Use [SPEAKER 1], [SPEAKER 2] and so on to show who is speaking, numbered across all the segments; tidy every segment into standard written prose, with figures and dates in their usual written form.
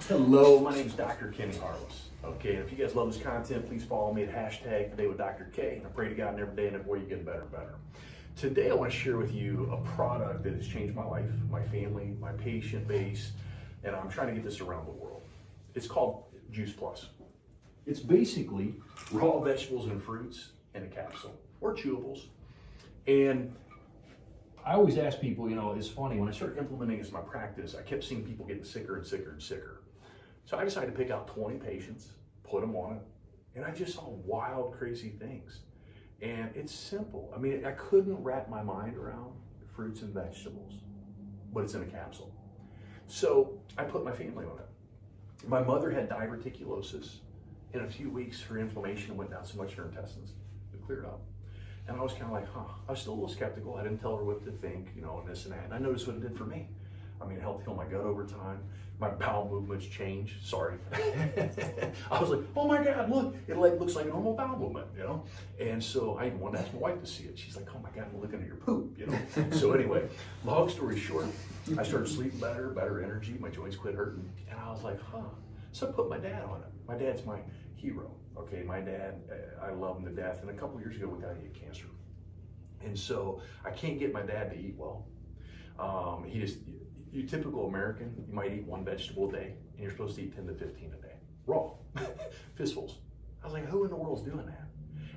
[SPEAKER 1] Hello, my name is Dr. Kenny Harless. Okay, and if you guys love this content, please follow me at hashtag Today with Dr. K. And I pray to God every day and every way you get better and better. Today I want to share with you a product that has changed my life, my family, my patient base, and I'm trying to get this around the world. It's called Juice Plus. It's basically raw vegetables and fruits in a capsule, or chewables. And I always ask people, you know, it's funny, when I started implementing this in my practice, I kept seeing people getting sicker and sicker and sicker. So I decided to pick out 20 patients, put them on it, and I just saw wild, crazy things. And it's simple. I mean, I couldn't wrap my mind around fruits and vegetables, but it's in a capsule. So I put my family on it. My mother had diverticulosis. In a few weeks, her inflammation went down so much in her intestines, it cleared up. And I was kind of like, I was still a little skeptical. I didn't tell her what to think, you know, and this and that. And I noticed what it did for me. I mean, it helped heal my gut over time. My bowel movements changed. Sorry. I was like, oh my God, look, it looks like a normal bowel movement, you know? And so I even wanted to ask my wife to see it. She's like, oh my God, I'm looking at your poop, you know? So anyway, long story short, I started sleeping better energy. My joints quit hurting. And I was like, So I put my dad on it. My dad's my hero. Okay, my dad, I love him to death. And a couple years ago, we got he had cancer. And so I can't get my dad to eat well. You typical American, you might eat one vegetable a day, and you're supposed to eat 10 to 15 a day, raw, fistfuls. I was like, who in the world's doing that?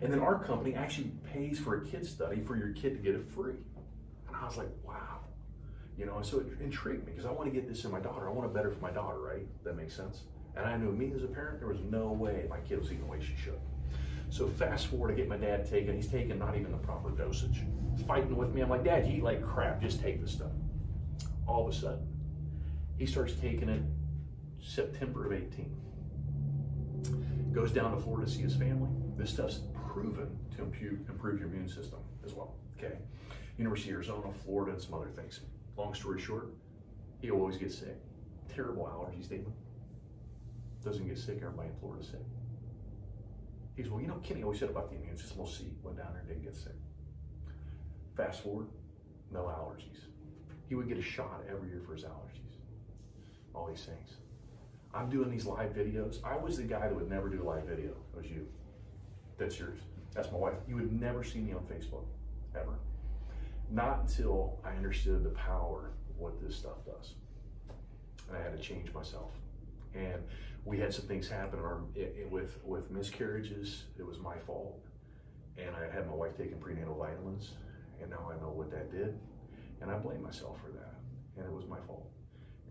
[SPEAKER 1] And then our company actually pays for a kid study for your kid to get it free. And I was like, wow. You know, and so it intrigued me because I want to get this in my daughter. I want it better for my daughter, right? That makes sense. And I knew me as a parent, there was no way my kid was eating the way she should. So fast forward, I get my dad taken. He's taking not even the proper dosage. Fighting with me. I'm like, Dad, you eat like crap. Just take this stuff. All of a sudden, he starts taking it September of 18. Goes down to Florida to see his family. This stuff's proven to improve your immune system as well. Okay. University of Arizona, Florida, and some other things. Long story short, he always gets sick. Terrible allergies, Damon. Doesn't get sick, everybody in Florida sick. He goes, well, you know, Kenny always said about the immune system. We'll see. Went down there and didn't get sick. Fast forward, no allergies. He would get a shot every year for his allergies. All these things. I'm doing these live videos. I was the guy that would never do a live video. It was you. That's yours. That's my wife. You would never see me on Facebook, ever. Not until I understood the power of what this stuff does. And I had to change myself. And we had some things happen with miscarriages. It was my fault. And I had my wife taking prenatal vitamins. And now I know what that did. And I blame myself for that. And it was my fault.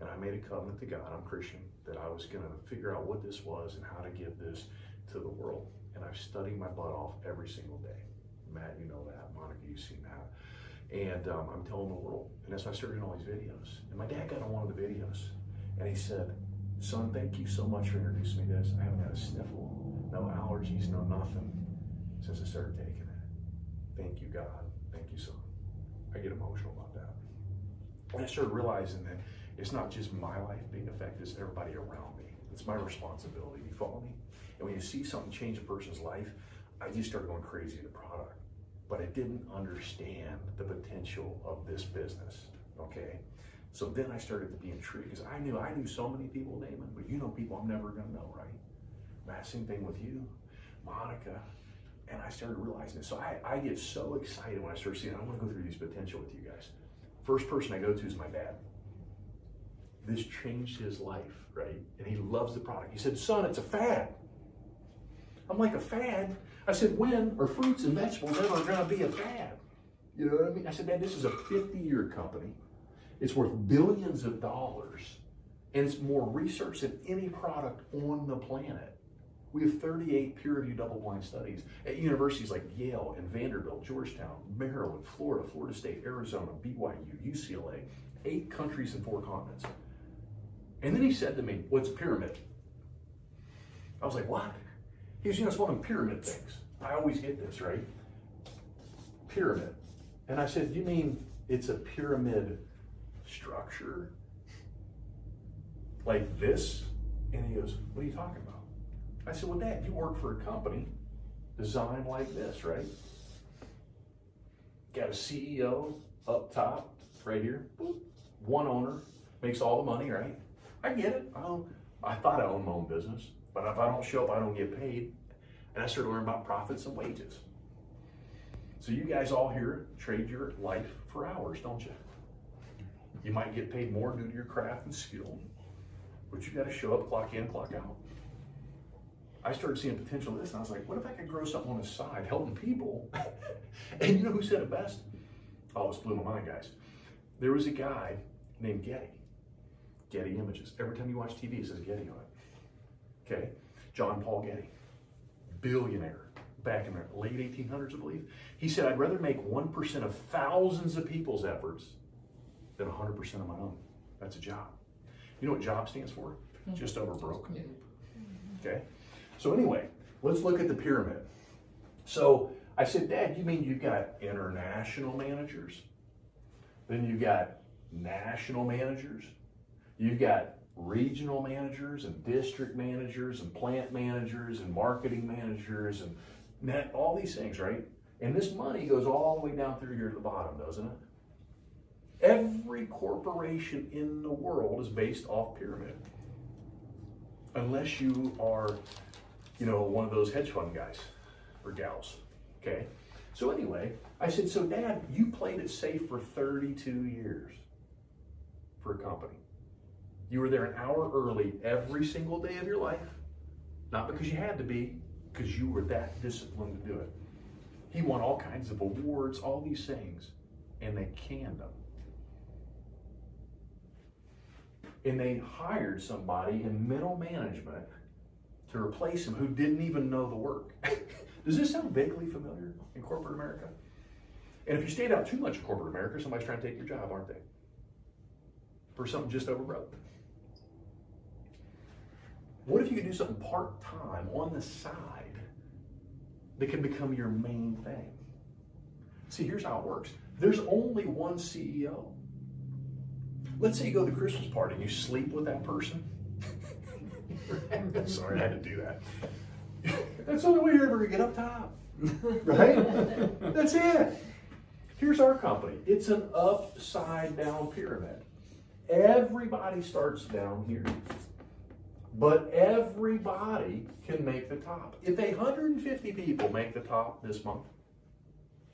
[SPEAKER 1] And I made a covenant to God, I'm Christian, that I was going to figure out what this was and how to give this to the world. And I've studied my butt off every single day. Matt, you know that. Monica, you've seen that. And I'm telling the world. And that's why I started doing all these videos. And my dad got on one of the videos. And he said, son, thank you so much for introducing me to this. I haven't had a sniffle, no allergies, no nothing since I started taking it. Thank you, God. Thank you, son. I get emotional about that. And I started realizing that it's not just my life being affected, it's everybody around me. It's my responsibility. You follow me? And when you see something change a person's life, I just started going crazy with the product. But I didn't understand the potential of this business, okay? So then I started to be intrigued because I knew so many people, Damon, but you know people I'm never gonna know, right? Matt, same thing with you, Monica, and I started realizing this. So I get so excited when I start seeing, I wanna go through these potential with you guys. First person I go to is my dad. This changed his life, right? And he loves the product. He said, son, it's a fad. I'm like, a fad? I said, when are fruits and vegetables ever gonna be a fad? You know what I mean? I said, Dad, this is a 50-year company. It's worth billions of dollars, and it's more research than any product on the planet. We have 38 peer-reviewed double-blind studies at universities like Yale and Vanderbilt, Georgetown, Maryland, Florida, Florida State, Arizona, BYU, UCLA, 8 countries and 4 continents. And then he said to me, what's a pyramid? I was like, what? He goes, you know, it's one of them pyramid things. I always get this, right? Pyramid. And I said, you mean it's a pyramid structure like this? And he goes, what are you talking about? I said, well, Dad, you work for a company designed like this, right? Got a CEO up top, right here, boop, one owner, makes all the money, right? I get it. I thought I owned my own business, but if I don't show up, I don't get paid. And I started learning about profits and wages. So you guys all here trade your life for hours, don't you? You might get paid more due to your craft and skill, but you got to show up, clock in, clock out. I started seeing potential in this, and I was like, what if I could grow something on the side, helping people? And you know who said it best? Oh, it blew my mind, guys. There was a guy named Getty Images. Every time you watch TV, it says Getty on it. Okay? John Paul Getty, billionaire, back in the late 1800s, I believe. He said, I'd rather make 1% of thousands of people's efforts than 100% of my own. That's a job. You know what job stands for? Just over broke. Okay? So anyway, let's look at the pyramid. So I said, Dad, you mean you've got international managers? Then you've got national managers. You've got regional managers and district managers and plant managers and marketing managers and all these things, right? And this money goes all the way down through here to the bottom, doesn't it? Every corporation in the world is based off pyramid. Unless you are, you know, one of those hedge fund guys or gals, okay? So anyway, I said, so Dad, you played it safe for 32 years for a company. You were there an hour early every single day of your life, not because you had to be, because you were that disciplined to do it. He won all kinds of awards, all these things, and they canned him. And they hired somebody in middle management to replace him who didn't even know the work. Does this sound vaguely familiar in corporate America? And if you stayed out too much in corporate America, somebody's trying to take your job, aren't they? For something just over broke. What if you could do something part-time on the side that can become your main thing? See, here's how it works. There's only one CEO. Let's say you go to the Christmas party and you sleep with that person. Sorry, I had to do that. That's the only way you're ever going to get up top. Right? That's it. Here's our company. It's an upside down pyramid. Everybody starts down here. But everybody can make the top. If 150 people make the top this month,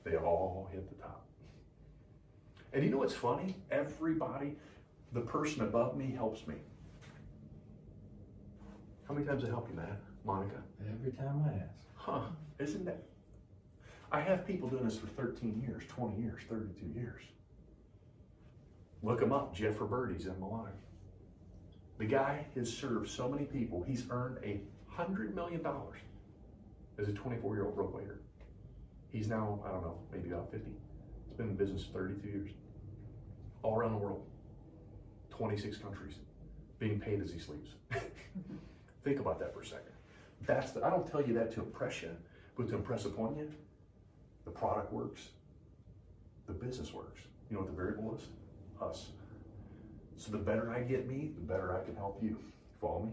[SPEAKER 1] they all hit the top. And you know what's funny? Everybody, the person above me helps me. How many times I help you, Matt? Monica?
[SPEAKER 2] Every time I ask.
[SPEAKER 1] Huh, isn't that? I have people doing this for 13 years, 20 years, 32 years. Look him up, Jeff Roberti's in Milan. The guy has served so many people, he's earned $100 million as a 24-year-old broke waiter. He's now, I don't know, maybe about 50. He's been in business 32 years. All around the world, 26 countries, being paid as he sleeps. Think about that for a second. I don't tell you that to impress you, but to impress upon you, the product works, the business works. You know what the variable is? Us. So the better I get me, the better I can help you. Follow me?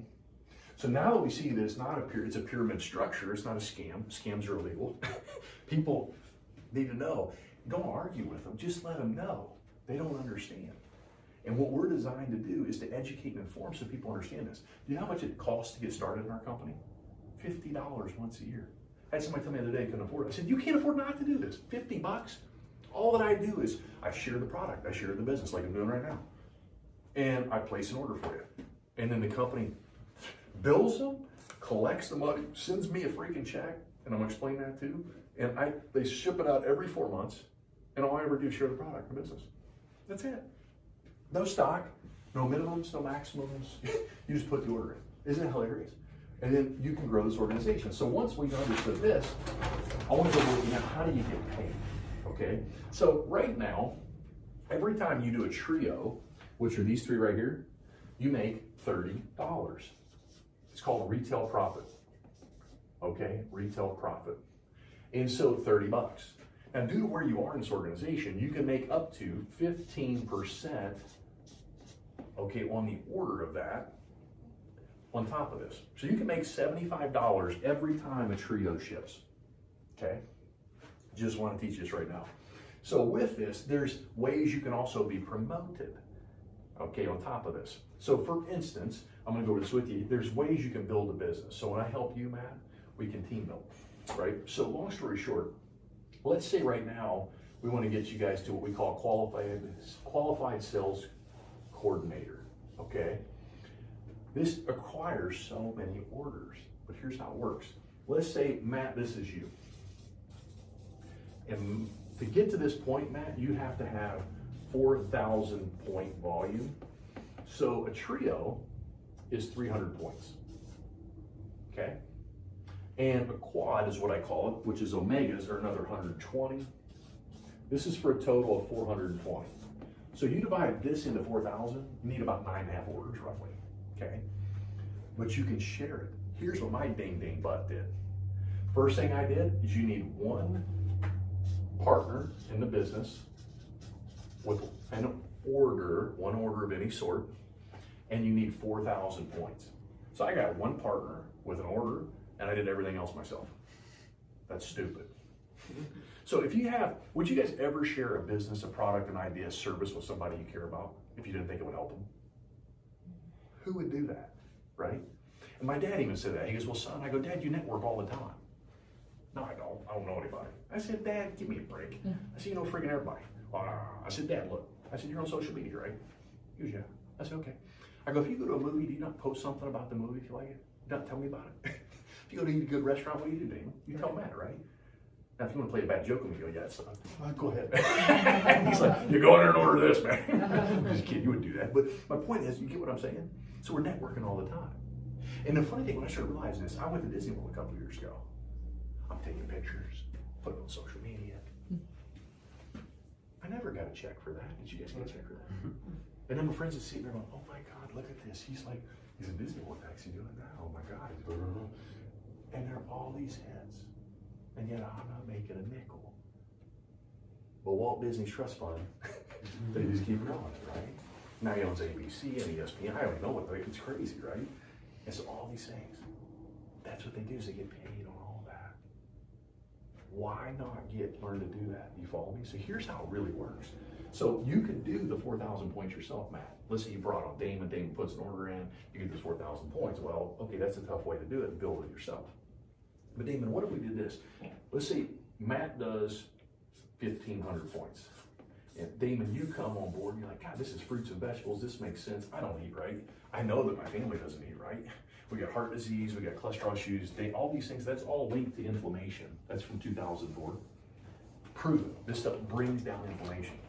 [SPEAKER 1] So now that we see that it's a pyramid structure, it's not a scam. Scams are illegal. People need to know. Don't argue with them. Just let them know. They don't understand. And what we're designed to do is to educate and inform so people understand this. Do you know how much it costs to get started in our company? $50 once a year. I had somebody tell me the other day I couldn't afford it. I said, you can't afford not to do this. 50 bucks? All that I do is I share the product. I share the business like I'm doing right now. And I place an order for you. And then the company bills them, collects the money, sends me a freaking check, and I'm going to explain that too. And they ship it out every 4 months, and all I ever do is share the product in business. That's it. No stock, no minimums, no maximums. You just put the order in. Isn't it hilarious? And then you can grow this organization. So once we've understood this, I want to go looking at how do you get paid, okay? So right now, every time you do a trio, which are these three right here, you make $30. It's called retail profit, okay? Retail profit. And so 30 bucks. Now due to where you are in this organization, you can make up to 15%, okay, on the order of that, on top of this. So you can make $75 every time a trio ships, okay? Just want to teach this right now. So with this, there's ways you can also be promoted, okay, on top of this. So for instance, I'm gonna go over this with you. There's ways you can build a business. So when I help you, Matt, we can team build, right? So long story short, let's say right now, we want to get you guys to what we call qualified sales coordinator, okay? This acquires so many orders, but here's how it works. Let's say, Matt, this is you. And to get to this point, Matt, you have to have 4,000 point volume. So a trio is 300 points, okay? And a quad is what I call it, which is omegas are another 120. This is for a total of 420. So you divide this into 4,000, you need about 9.5 orders roughly, okay? But you can share it. Here's what my ding butt did. First thing I did is you need one partner in the business with an order, one order of any sort, and you need 4,000 points. So I got one partner with an order, and I did everything else myself. That's stupid. So if you have, would you guys ever share a business, a product, an idea, a service with somebody you care about if you didn't think it would help them? Who would do that, right? And my dad even said that. He goes, well, son, I go, Dad, you network all the time. No, I don't. I don't know anybody. I said, Dad, give me a break. I said, you know freaking everybody. I said, Dad, look. I said, you're on social media, right? He goes, yeah. I said, okay. I go, if you go to a movie, do you not post something about the movie if you like it? Don't tell me about it. If you go to eat a good restaurant, what do you do, Damon? You tell Matt, right? Now, if you want to play a bad joke with me, you go, yeah, son, go ahead. He's like, you go in there and order this, man. I'm just kidding, you wouldn't do that. But my point is, you get what I'm saying? So we're networking all the time. And the funny thing, when I started realizing this, I went to Disney World a couple of years ago. I'm taking pictures, put it on social media. I never got a check for that. Did you guys get a check for that? And then my friends are sitting there going, oh my God, look at this. He's in Disney World, actually doing that. Oh my God. And there are all these heads. And yet I'm not making a nickel. But Walt Disney's Trust Fund, they just keep growing, right? Now he owns ABC and ESPN. I don't know what, it's crazy, right? And so all these things, that's what they do is they get paid on all that. Why not learn to do that? Do you follow me? So here's how it really works. So you can do the 4,000 points yourself, Matt. Let's say you brought on Damon puts an order in, you get those 4,000 points. Well, okay, that's a tough way to do it, build it yourself. But Damon, what if we did this? Let's say Matt does 1,500 points. And Damon, you come on board and you're like, God, this is fruits and vegetables. This makes sense. I don't eat right. I know that my family doesn't eat right. We got heart disease, we got cholesterol issues, all these things, that's all linked to inflammation. That's from 2004. Proven. This stuff brings down inflammation.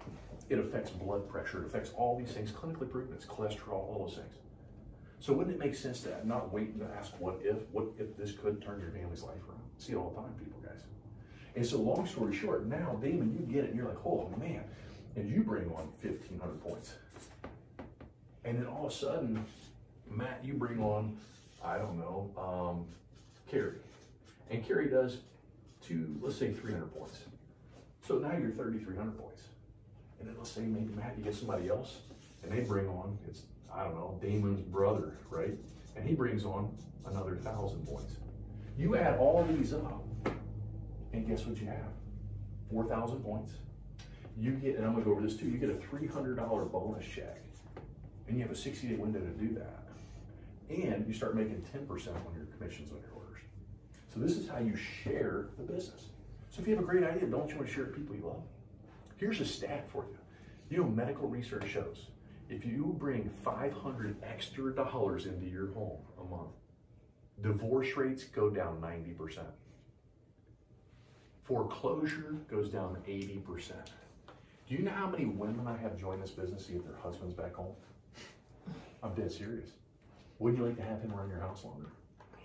[SPEAKER 1] It affects blood pressure. It affects all these things, clinically proven. It's cholesterol, all those things. So wouldn't it make sense to not wait and ask what if this could turn your family's life around? See it all the time, people, guys. And so long story short, now, Damon, you get it, and you're like, oh man, and you bring on 1,500 points. And then all of a sudden, Matt, you bring on, I don't know, Carrie. And Carrie does let's say 300 points. So now you're 3,300 points. And then let's say maybe Matt, you get somebody else, and they bring on, I don't know, Damon's brother, right? And he brings on another 1,000 points. You add all these up, and guess what you have? 4,000 points. You get, and I'm gonna go over this too, you get a $300 bonus check, and you have a 60-day window to do that. And you start making 10% on your commissions on your orders. So this is how you share the business. So if you have a great idea, don't you want to share it with people you love? Here's a stat for you. You know, medical research shows if you bring $500 extra into your home a month, divorce rates go down 90%. Foreclosure goes down 80%. Do you know how many women I have join this business to get their husbands back home? I'm dead serious. Wouldn't you like to have him run your house longer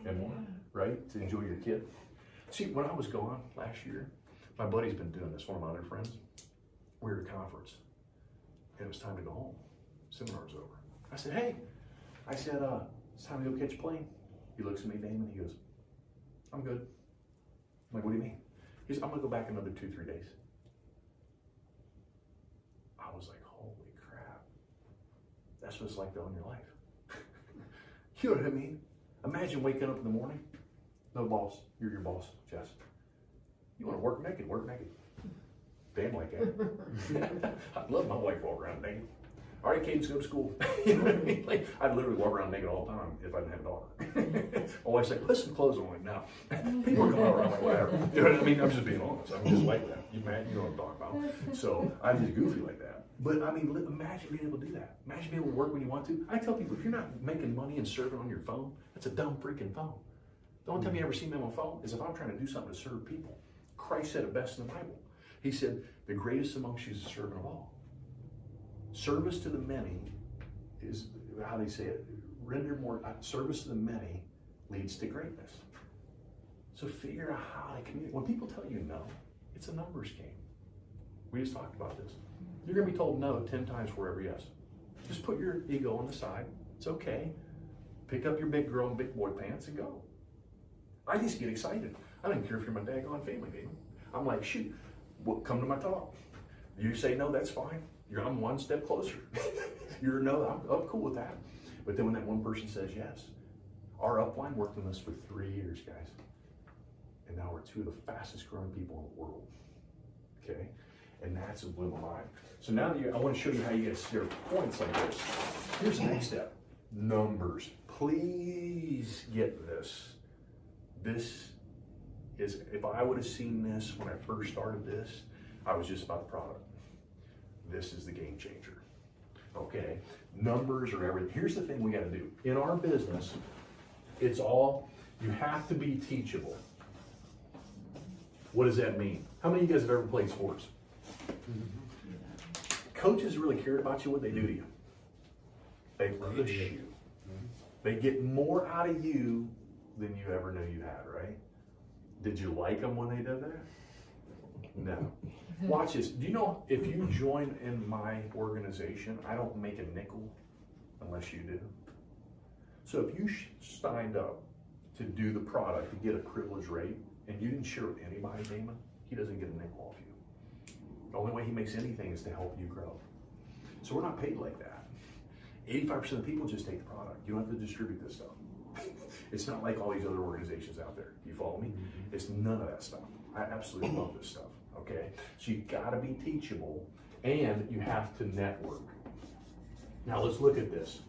[SPEAKER 1] and more, right? To enjoy your kid? See, when I was gone last year, my buddy's been doing this, one of my other friends. We were at a conference, and it was time to go home. Seminar's over. I said, hey, it's time to go catch a plane. He looks at me, Damon, he goes, I'm good. I'm like, what do you mean? He goes, I'm gonna go back another 2-3 days. I was like, holy crap. That's what it's like to own your life. You know what I mean? Imagine waking up in the morning, no boss, you're your boss, Jess. You wanna work naked, work naked. Damn like that. I'd love my wife walk around naked. All right, kids, go to school. You know what I mean? Like, I'd literally walk around naked all the time if I didn't have a daughter. My wife's like, put some clothes on. I'm like, no. People are coming over. I'm like, whatever. You know what I mean? I'm just being honest. I'm just like that. You mad? You know what I'm talking about. So I'm just goofy like that. But I mean, imagine being able to do that. Imagine being able to work when you want to. I tell people, if you're not making money and serving on your phone, that's a dumb freaking phone. The only time you ever see me on my phone is if I'm trying to do something to serve people. Christ said it best in the Bible. He said, the greatest amongst you is the servant of all. Service to the many is how they say it. Render more service to the many leads to greatness. So figure out how to communicate. When people tell you no, it's a numbers game. We just talked about this. You're going to be told no 10 times for every yes. Just put your ego on the side. It's okay. Pick up your big girl and big boy pants and go. I just get excited. I don't care if you're my daggone family, baby. I'm like, shoot, well, come to my talk. You say no, that's fine. I'm one step closer. You're no, I'm cool with that. But then when that one person says yes, our upline worked on this for 3 years, guys. And now we're 2 of the fastest growing people in the world. Okay? And that's what blew my mind. So now that I want to show you how you guys share points like this. Here's the next step. Numbers. Please get this. This is, if I would have seen this when I first started this, I was just about the product. This is the game changer. Okay? Numbers are everything. Here's the thing we got to do. In our business, it's all, you have to be teachable. What does that mean? How many of you guys have ever played sports? Coaches really care about you, what they do to you. They push you. They get more out of you than you ever knew you had, right? Did you like them when they did that? No. Watch this. Do you know if you join in my organization, I don't make a nickel unless you do. So if you signed up to do the product to get a privilege rate and you didn't share with anybody, Damon, he doesn't get a nickel off you. The only way he makes anything is to help you grow. So we're not paid like that. 85% of the people just take the product. You don't have to distribute this stuff. It's not like all these other organizations out there. You follow me? It's none of that stuff. I absolutely love this stuff. Okay? So you gotta be teachable and you have to network. Now let's look at this.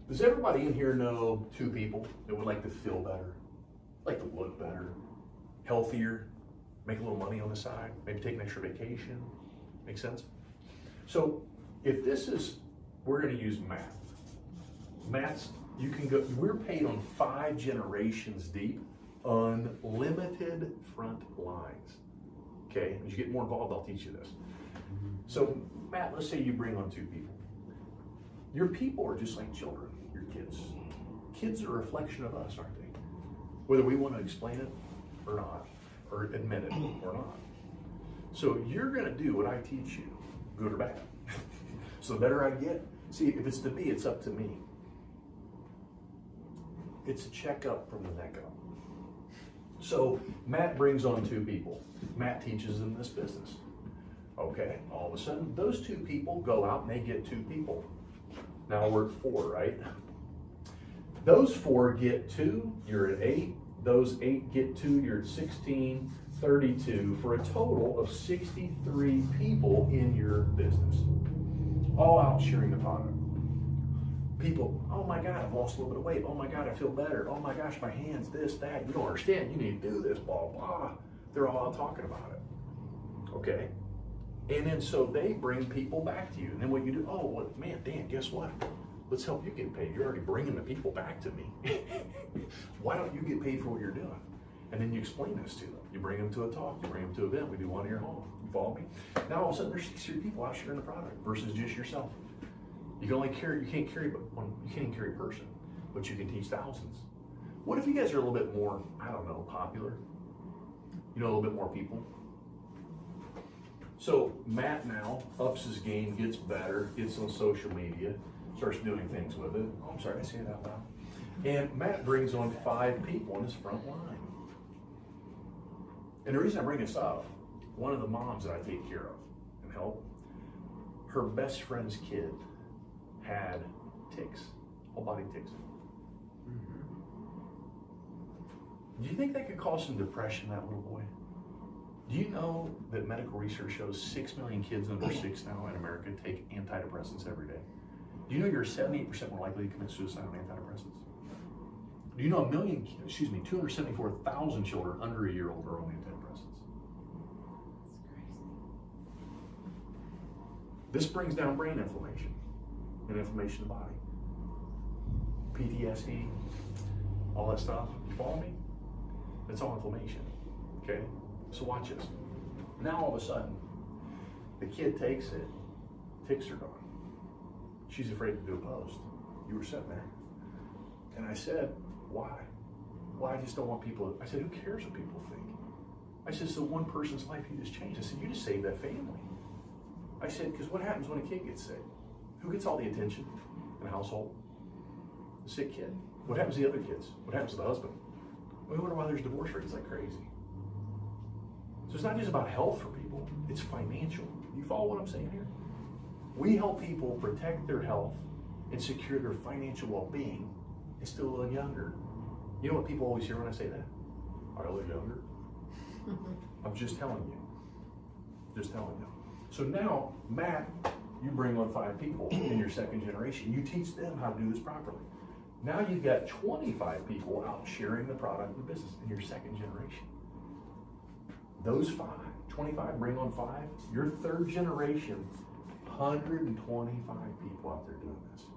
[SPEAKER 1] Does everybody in here know 2 people that would like to feel better, like to look better, healthier, make a little money on the side, maybe take an extra vacation? Make sense? So if this is, we're gonna use math. Math's, you can go, we're paid on 5 generations deep, unlimited front lines. Okay, as you get more involved, I'll teach you this. So Matt, let's say you bring on 2 people. Your people are just like children, your kids. Kids are a reflection of us, aren't they? Whether we want to explain it or not, or admit it or not. So you're gonna do what I teach you, good or bad. So the better I get, see, if it's to me, it's up to me. It's a checkup from the neck up. So Matt brings on 2 people. Matt teaches them this business. Okay, all of a sudden, those 2 people go out and they get 2 people. Now we're at 4, right? Those 4 get 2, you're at 8. Those 8 get 2, you're at 16, 32, for a total of 63 people in your business. All out sharing the product. People, oh my God, I've lost a little bit of weight. Oh my God, I feel better. Oh my gosh, my hands, this, that. You don't understand. You need to do this, blah, blah. They're all out talking about it. Okay? And then so they bring people back to you. And then what you do, oh, well, man, Dan, guess what? Let's help you get paid. You're already bringing the people back to me. Why don't you get paid for what you're doing? And then you explain this to them. You bring them to a talk. You bring them to an event. We do one in your home. You follow me? Now all of a sudden there's 63 people out sharing the product versus just yourself. You can only carry, you can't carry but one, you can't even carry a person, but you can teach thousands. What if you guys are a little bit more, I don't know, popular? You know, a little bit more people. So Matt now ups his game, gets better, gets on social media, starts doing things with it. Oh, I'm sorry, I say it out loud. And Matt brings on 5 people on his front line. And the reason I bring this up, one of the moms that I take care of and help, her best friend's kid had ticks, whole body ticks. Do you think that could cause some depression in that little boy? Do you know that medical research shows 6 million kids under 6 now in America take antidepressants every day? Do you know you're 78% more likely to commit suicide on antidepressants? Do you know 274,000 children under a year old are on antidepressants?
[SPEAKER 2] That's crazy.
[SPEAKER 1] This brings down brain inflammation and inflammation in the body. PTSD, all that stuff. You follow me? It's all inflammation, okay? So watch this. Now all of a sudden, the kid takes it, ticks are gone. She's afraid to do a post. You were sitting there. And I said, why? Well, I just don't want people, I said, who cares what people think? I said, it's the one person's life you just changed. I said, you just saved that family. I said, because what happens when a kid gets sick? Who gets all the attention in a household? The sick kid. What happens to the other kids? What happens to the husband? We wonder why there's divorce rates like crazy. So it's not just about health for people, it's financial. You follow what I'm saying here? We help people protect their health and secure their financial well-being and still look younger. You know what people always hear when I say that? I look younger. I'm just telling you. Just telling you. So now, Matt, you bring on 5 people in your second generation. You teach them how to do this properly. Now you've got 25 people out sharing the product and the business in your second generation. Those 25 bring on 5. Your third generation, 125 people out there doing this.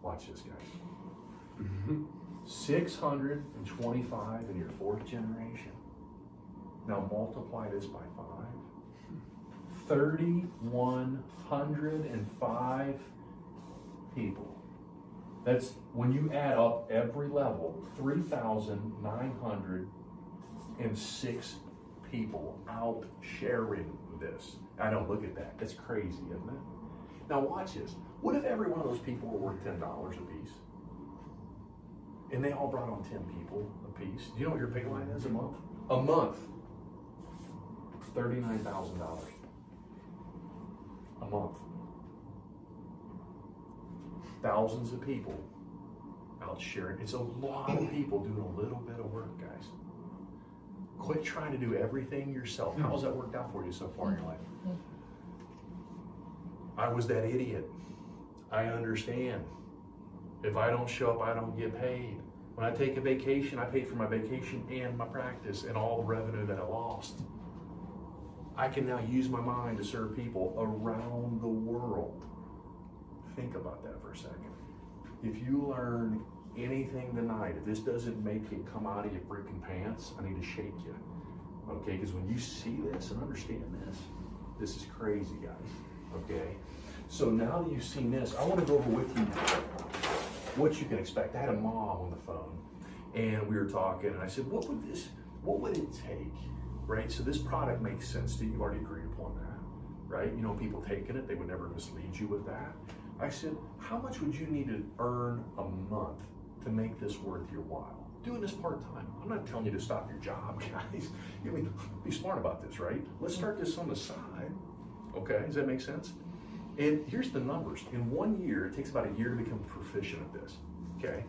[SPEAKER 1] Watch this, guys. 625 in your fourth generation. Now multiply this by 5. 3,105 people. That's, when you add up every level, 3,906 people out sharing this. I know, look at that. That's crazy, isn't it? Now watch this. What if every one of those people were worth $10 a piece? And they all brought on 10 people a piece. Do you know what your pay line is a month? A month. $39,000. A month. Thousands of people out sharing. It's a lot of people doing a little bit of work, guys. Quit trying to do everything yourself. How's that worked out for you so far in your life? I was that idiot. I understand. If I don't show up, I don't get paid. When I take a vacation, I pay for my vacation and my practice and all the revenue that I lost. I can now use my mind to serve people around the world. Think about that for a second. If you learn anything tonight, if this doesn't make you come out of your freaking pants, I need to shake you. Okay, because when you see this and understand this is crazy, guys. Okay, so now that you've seen this, I want to go over with you what you can expect. I had a mom on the phone, and we were talking, and I said, what would it take, right? So this product makes sense to you. You've already agreed upon that, right? You know, people taking it, they would never mislead you with that. I said, how much would you need to earn a month to make this worth your while? Doing this part-time. I'm not telling you to stop your job, guys. You mean, be smart about this, right? Let's start this on the side. Okay, does that make sense? And here's the numbers. In 1 year, it takes about a year to become proficient at this, okay?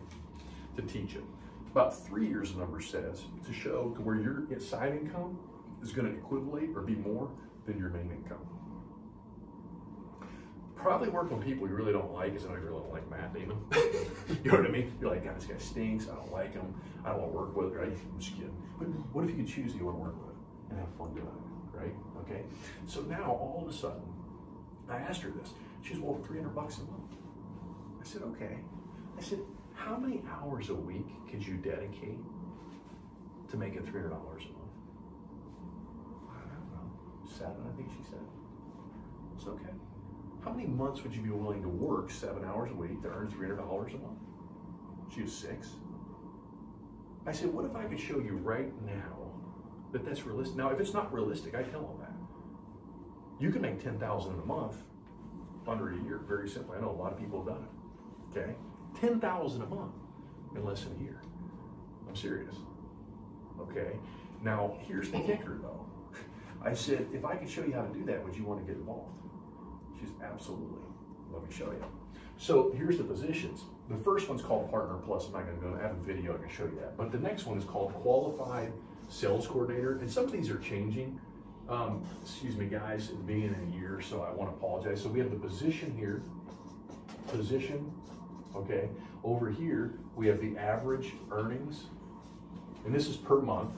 [SPEAKER 1] To teach it. About 3 years, the number says, to show to where your side income is gonna equivalent or be more than your main income. Probably work on people you really don't like, because I know you really don't like Matt Damon. You know what I mean? You're like, God, this guy stinks, I don't like him, I don't want to work with him, right? I'm just kidding. But what if you could choose who you want to work with and have fun doing it, right? Okay? So now, all of a sudden, I asked her this. She was, well, $300 a month. I said, okay. I said, how many hours a week could you dedicate to making $300 a month? I don't know, 7, I think she said. It's okay. How many months would you be willing to work 7 hours a week to earn $300 a month? She was 6. I said, what if I could show you right now that that's realistic? Now, if it's not realistic, I tell them that. You can make $10,000 a month under a year, very simply. I know a lot of people have done it, okay? $10,000 a month in less than a year. I'm serious, okay? Now, here's the kicker, though. I said, if I could show you how to do that, would you want to get involved? She's absolutely. Let me show you. So here's the positions. The first one's called Partner Plus. I'm not going to go. I have a video. I can show you that. But the next one is called Qualified sales coordinator, and some of these are changing. Excuse me, guys, at the beginning of the year, so I want to apologize. So we have the position here, okay? Over here, we have the average earnings, and this is per month.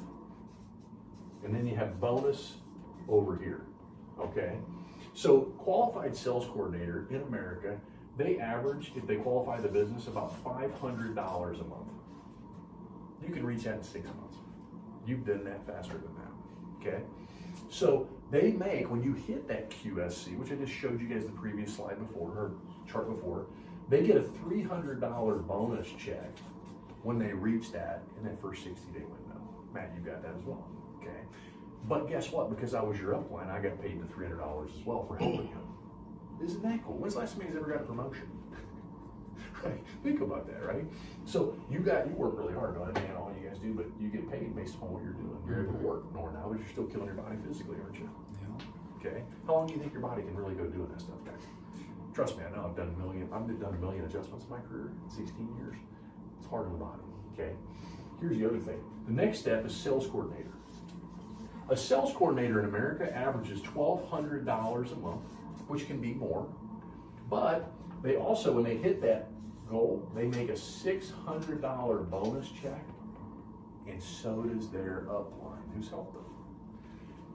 [SPEAKER 1] And then you have bonus over here, okay? So qualified sales coordinator in America, they average, if they qualify the business, about $500 a month. You can reach that in 6 months. You've done that faster than that, okay? So they make, when you hit that QSC, which I just showed you guys the previous slide before, or chart before, they get a $300 bonus check when they reach that in that first 60-day window. Matt, you got that as well, okay? But guess what? Because I was your upline, I got paid the $300 as well for helping him. Isn't that cool? When's the last time you guys ever got a promotion? Right? Think about that, right? So you work really hard, don't you, man? All you guys do, but you get paid based upon what you're doing. You're able to work more now, but you're still killing your body physically, aren't you? Yeah. Okay. How long do you think your body can really go doing that stuff, guys? Trust me, I know I've done a million adjustments in my career, 16 years. It's hard on the body, okay? Here's the other thing. The next step is sales coordinator. A sales coordinator in America averages $1,200 a month, which can be more, but they also, when they hit that goal, they make a $600 bonus check, and so does their upline who's helped them.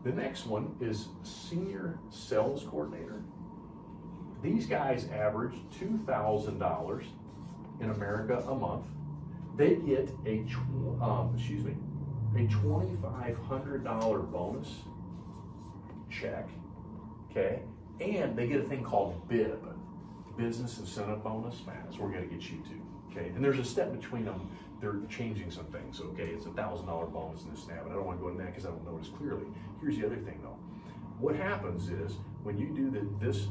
[SPEAKER 1] The next one is senior sales coordinator. These guys average $2,000 in America a month. They get a $2,500 bonus check, okay? And they get a thing called BIB, Business Incentive Bonus. Man, that's where we're gonna get you to, okay? And there's a step between them. They're changing some things, okay? It's a $1,000 bonus in this now, but I don't wanna go into that because I don't notice clearly. Here's the other thing though. What happens is when you do this,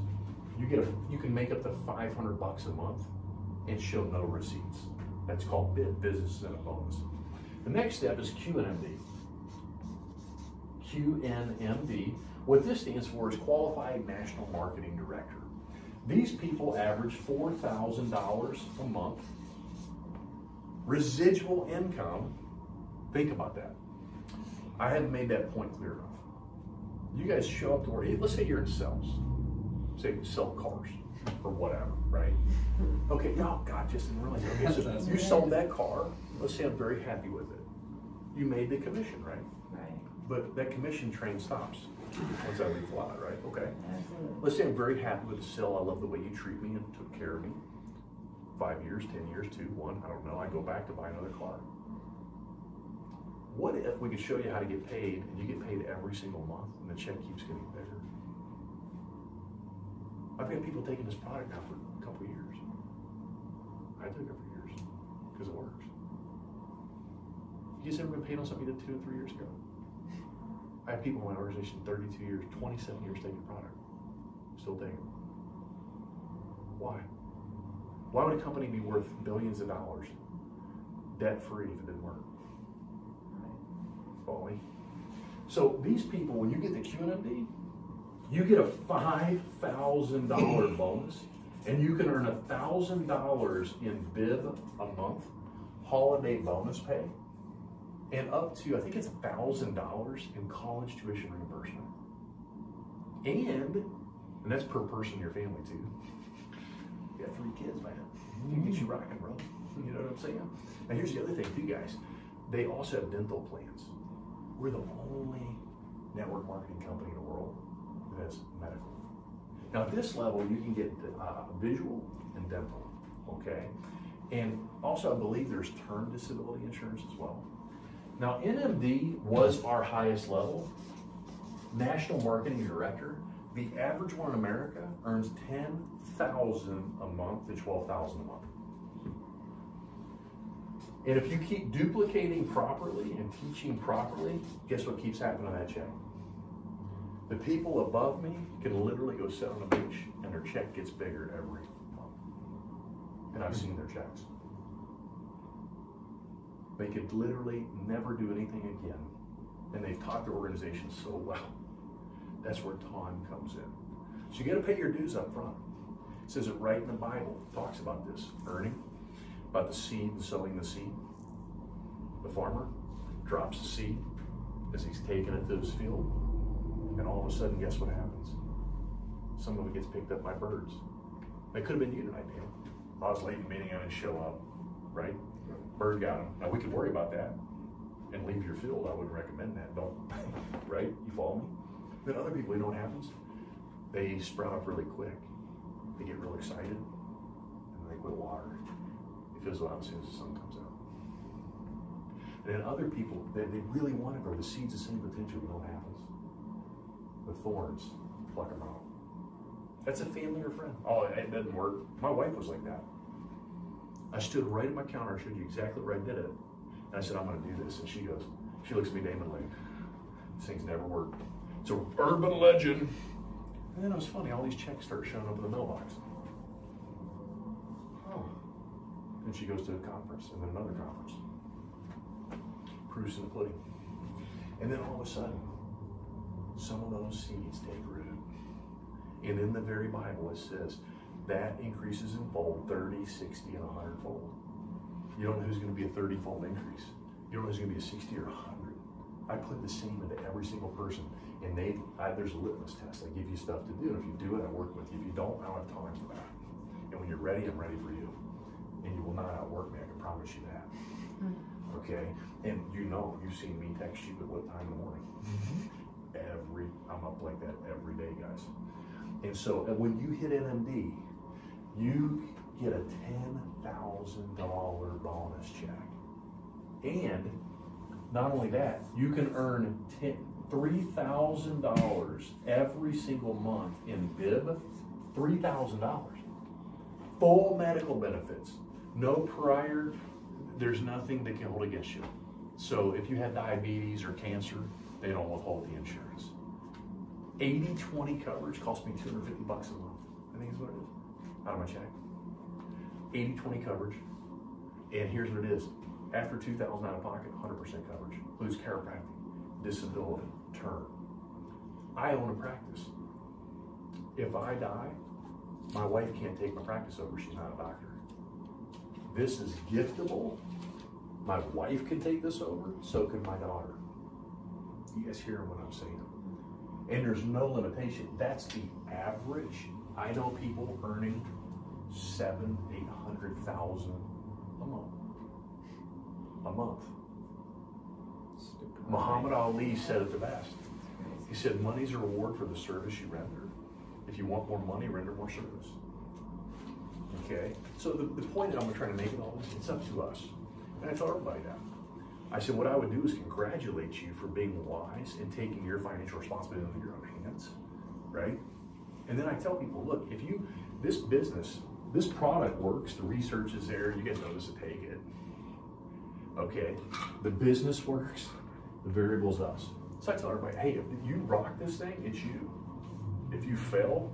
[SPEAKER 1] you can make up to $500 a month and show no receipts. That's called BIB, Business Incentive Bonus. The next step is QNMD. QNMD. What this stands for is Qualified National Marketing Director. These people average $4,000 a month. Residual income, think about that. I haven't made that point clear enough. You guys show up to work, let's say you're in sales. Say you sell cars or whatever, right? Okay, oh God, just didn't realize. Okay, so you sold that car. Let's say I'm very happy with it. You made the commission, right?
[SPEAKER 2] Right.
[SPEAKER 1] But that commission train stops once I leave the lot, right? Okay.
[SPEAKER 2] Absolutely.
[SPEAKER 1] Let's say I'm very happy with the sale. I love the way you treat me and took care of me. 5 years, 10 years, 2, 1, I don't know. I go back to buy another car. What if we could show you how to get paid and you get paid every single month and the check keeps getting bigger? I've got people taking this product now for a couple of years. I took it for years because it works. You guys ever been paid on something you did 2 and 3 years ago? I have people in my organization 32 years, 27 years taking the product. Still taking it. Why? Why would a company be worth billions of dollars debt-free if it didn't work? Follow me? So these people, when you get the QNMD, you get a $5,000 bonus, and you can earn $1,000 in BIB a month, holiday bonus pay, and up to, I think it's $1,000 in college tuition reimbursement. And that's per person in your family too. You got 3 kids, man. You get you rocking, bro. You know what I'm saying? Now here's the other thing too, guys. They also have dental plans. We're the only network marketing company in the world that has medical. Now at this level, you can get visual and dental, okay? And also I believe there's term disability insurance as well. Now NMD was our highest level. National Marketing Director, the average one in America earns $10,000 a month to $12,000 a month. And if you keep duplicating properly and teaching properly, guess what keeps happening on that check? The people above me can literally go sit on a beach and their check gets bigger every month. And I've seen their checks. They could literally never do anything again. And they've taught their organization so well. That's where time comes in. So you got to pay your dues up front. It says it right in the Bible. It talks about this. Earning, about the seed and sowing the seed. The farmer drops the seed, as he's taking it to his field. And all of a sudden, guess what happens? Some of it gets picked up by birds. It could have been you tonight, Dan. I was late in the meeting, I didn't show up, right? Bird got him. Now we could worry about that and leave your field. I wouldn't recommend that. Don't, right? You follow me? Then other people, you know what happens? They sprout up really quick. They get real excited, and then they quit watering. It fizzles out as soon as the sun comes out. And then other people, they really want to grow. The seed's the same potential. You know what happens? The thorns pluck them out. That's a family or friend. Oh, it doesn't work. My wife was like that. I stood right at my counter, I showed you exactly where I did it. And I said, I'm going to do this. And she looks at me, Damon, like, this thing's never worked. It's an urban legend. And then it was funny, all these checks start showing up in the mailbox. Oh. And she goes to a conference, and then another conference. Proofs in the pudding. And then all of a sudden, some of those seeds take root. And in the very Bible, it says that increases in fold 30, 60, and 100-fold. You don't know who's going to be a 30-fold increase. You don't know who's going to be a 60 or 100. I put the same into every single person. And there's a litmus test. I give you stuff to do. And if you do it, I work with you. If you don't, I don't have time for that. And when you're ready, I'm ready for you. And you will not outwork me. I can promise you that. Okay? And you know, you've seen me text you at what time in the morning. I'm up like that every day, guys. And so when you hit NMD, you get a $10,000 bonus check. And not only that, you can earn $3,000 every single month in BIB, $3,000. Full medical benefits, no prior, there's nothing that can hold against you. So if you had diabetes or cancer, they don't withhold the insurance. 80/20 coverage cost me $250 a month. I think is what it is, out of my check. 80/20 coverage, and here's what it is. After $2,000 out of pocket, 100% coverage. Includes chiropractic, disability, term. I own a practice. If I die, my wife can't take my practice over. She's not a doctor. This is giftable. My wife can take this over, so can my daughter. You guys hear what I'm saying? And there's no limitation. That's the average. I know people earning $700,000, $800,000 a month. A month. Muhammad Ali said it the best. He said, money's a reward for the service you render. If you want more money, render more service. Okay? So the point that I'm trying to make in all this, it's up to us. And I tell everybody that. I said, what I would do is congratulate you for being wise and taking your financial responsibility into your own hands, right? And then I tell people, look, if this business, this product works, the research is there, you guys know this to take it. Okay, the business works, the variable's us. So I tell everybody, hey, if you rock this thing, it's you. If you fail,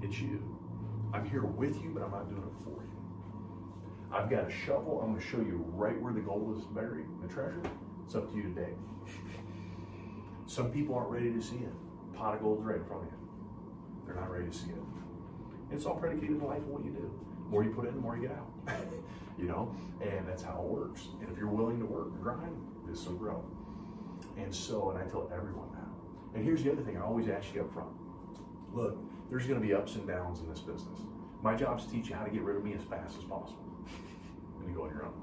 [SPEAKER 1] it's you. I'm here with you, but I'm not doing it for you. I've got a shovel. I'm going to show you right where the gold is buried, the treasure. It's up to you today. Some people aren't ready to see it. Pot of gold's right in front of you. They're not ready to see it. It's all predicated in life on what you do. The more you put in, the more you get out. You know, and that's how it works. And if you're willing to work and grind, this will grow. And so, and I tell everyone that. And here's the other thing I always ask you up front. Look, there's going to be ups and downs in this business. My job is to teach you how to get rid of me as fast as possible. And you go on your own.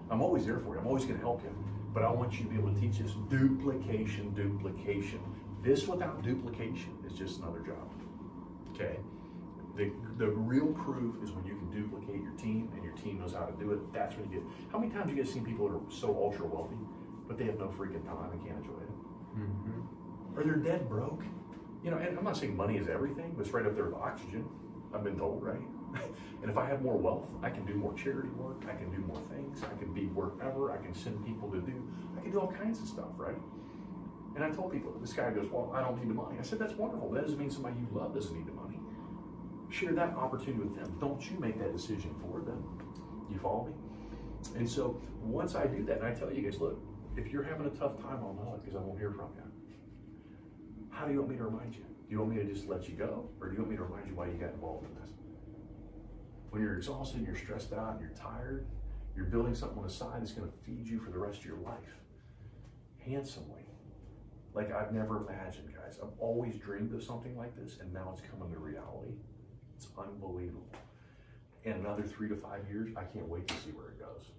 [SPEAKER 1] I'm always there for you. I'm always going to help you. But I want you to be able to teach us duplication, duplication. This without duplication is just another job. Okay? The real proof is when you can duplicate your team and your team knows how to do it. That's when you get. How many times you guys seen people that are so ultra wealthy, but they have no freaking time and can't enjoy it? Or they're dead broke. You know, and I'm not saying money is everything, but it's right up there with oxygen. I've been told, right? And if I have more wealth, I can do more charity work. I can do more things. I can be wherever. I can send people to do. I can do all kinds of stuff, right? And I told people, this guy goes, well, I don't need the money. I said, that's wonderful. That doesn't mean somebody you love doesn't need the money. Share that opportunity with them. Don't you make that decision for them. You follow me? And so once I do that, and I tell you guys, look, if you're having a tough time, I'll know it because I won't hear from you. How do you want me to remind you? Do you want me to just let you go? Or do you want me to remind you why you got involved in this? When you're exhausted, you're stressed out, and you're tired, you're building something on the side that's going to feed you for the rest of your life. Handsomely. like I've never imagined, guys. I've always dreamed of something like this, and now it's coming to reality. It's unbelievable. In another 3 to 5 years, I can't wait to see where it goes.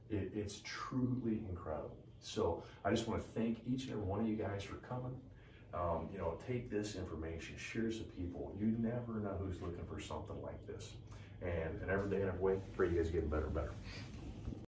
[SPEAKER 1] It's truly incredible. So I just want to thank each and every one of you guys for coming. You know, take this information, share it to people. You never know who's looking for something like this. And every day and every way, pray you guys get better and better.